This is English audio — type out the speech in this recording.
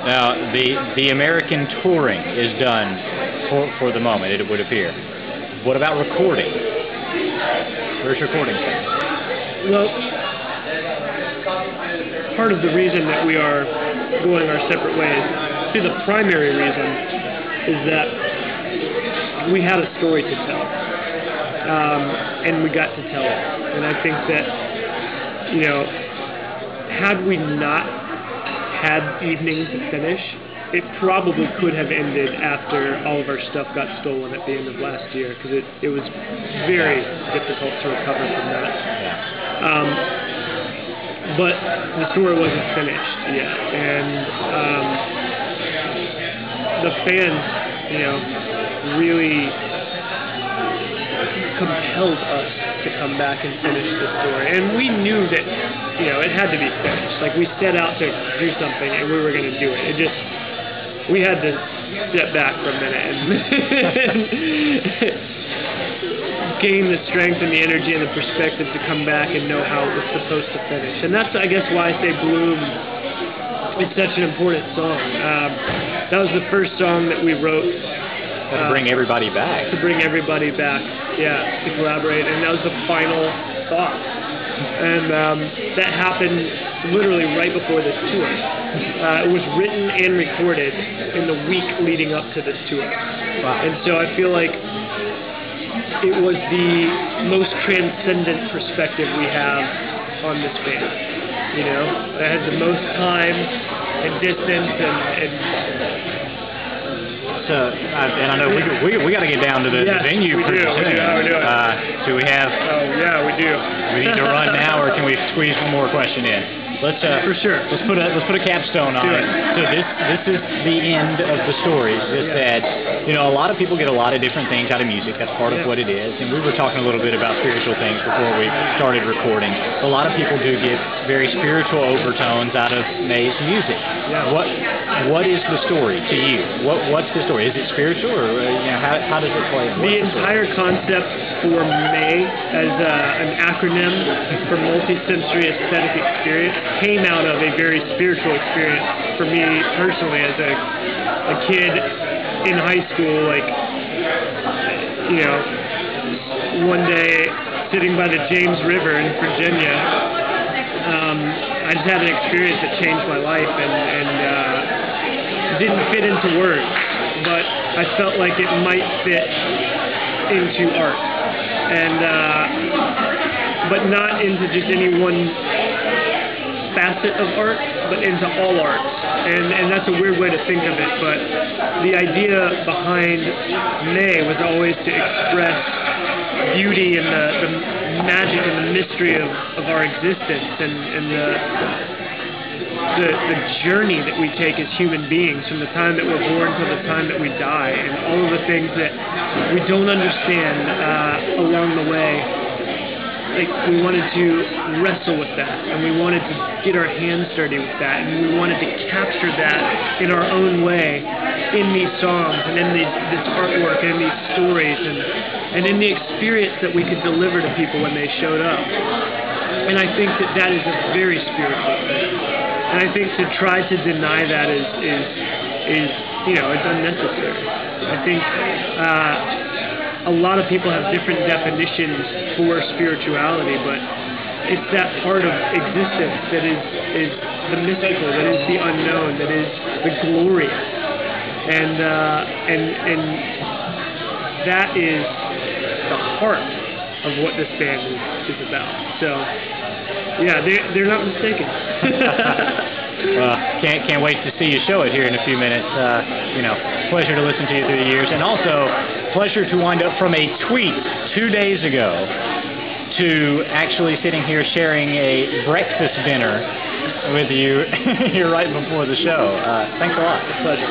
Now, the American touring is done for the moment, it would appear. What about recording? Where's recording stand? Well, part of the reason that we are going our separate ways, the primary reason, is that we had a story to tell, and we got to tell it. And I think that, you know, had we not had evening to finish, it probably could have ended after all of our stuff got stolen at the end of last year, because it was very difficult to recover from that. But the tour wasn't finished yet, and the fans, you know, really compelled us to come back and finish the story. And we knew that, you know, it had to be finished. Like, we set out to do something, and we were going to do it. It just, we had to step back for a minute and gain the strength and the energy and the perspective to come back and know how it was supposed to finish. And that's, I guess, why I say Bloom is such an important song. That was the first song that we wrote. To bring everybody back. To bring everybody back, yeah, to collaborate. And that was the final thought. And that happened literally right before this tour. It was written and recorded in the week leading up to this tour. Wow. And so I feel like it was the most transcendent perspective we have on this band. You know, it had the most time and distance and and I know we got to get down to the venue pretty soon. Do we have? Oh yeah, we do. We need to run now, or can we squeeze one more question in? Let's for sure. Let's put a capstone on it. So this is the end of the story. Just that, you know, a lot of people get a lot of different things out of music. That's part of what it is. And we were talking a little bit about spiritual things before we started recording. A lot of people do get very spiritual overtones out of May's music. Yeah. What is the story to you? What's the story? Is it spiritual, or you know, how does it play? The entire concept for May as an acronym for multi-sensory aesthetic experience came out of a very spiritual experience for me personally as a kid in high school. Like, you know, one day sitting by the James River in Virginia, I just had an experience that changed my life, and didn't fit into words, but I felt like it might fit into art, and but not into just any one facet of art, but into all arts. And that's a weird way to think of it, but the idea behind May was always to express beauty and the magic and the mystery of our existence, and the journey that we take as human beings from the time that we're born to the time that we die, and all of the things that we don't understand along the way. Like, we wanted to wrestle with that, and we wanted to get our hands dirty with that, and we wanted to capture that in our own way in these songs and in this artwork and in these stories and in the experience that we could deliver to people when they showed up. And I think that is a very spiritual thing. And I think to try to deny that is you know, it's unnecessary. I think a lot of people have different definitions for spirituality, but it's that part of existence that is the mystical, that is the unknown, that is the glorious, and that is the heart of what this band is about. So, yeah, they're not mistaken. Well, can't wait to see you show it here in a few minutes. You know, pleasure to listen to you through the years, and also pleasure to wind up from a tweet 2 days ago to actually sitting here sharing a breakfast dinner with you here right before the show. Thanks a lot. It's a pleasure.